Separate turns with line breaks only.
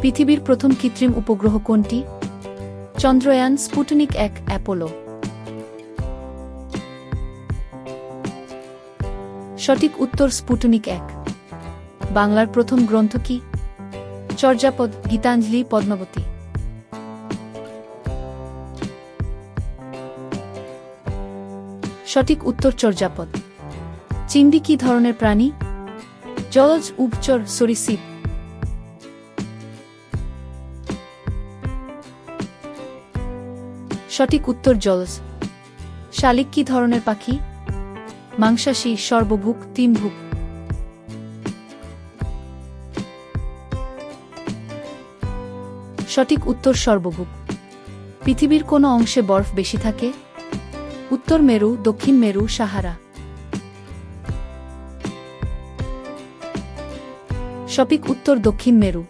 পৃথিবীর প্রথম কৃত্রিম উপগ্রহ কোনটি? Chandrayaan, Sputnik 1, Apollo. সঠিক উত্তর স্পুটনিক 1। বাংলার প্রথম গ্রন্থ কি? চর্যাপদ, গীতাঞ্জলি, পদ্মাবতী। সঠিক উত্তর চর্যাপদ। চিংড়ি কি ধরনের প্রাণী? জলজ, উভচর, সরীসৃপ। সঠিক উত্তর জলজ। শালিক কি ধরনের পাখি? মাংসাশী, সর্বভুক, তৃণভুক। সঠিক উত্তর সর্বভুক। পৃথিবীর কোন অংশে বরফ বেশি থাকে? উত্তর মেরু, দক্ষিণ মেরু, সাহারা। সঠিক উত্তর দক্ষিণ মেরু।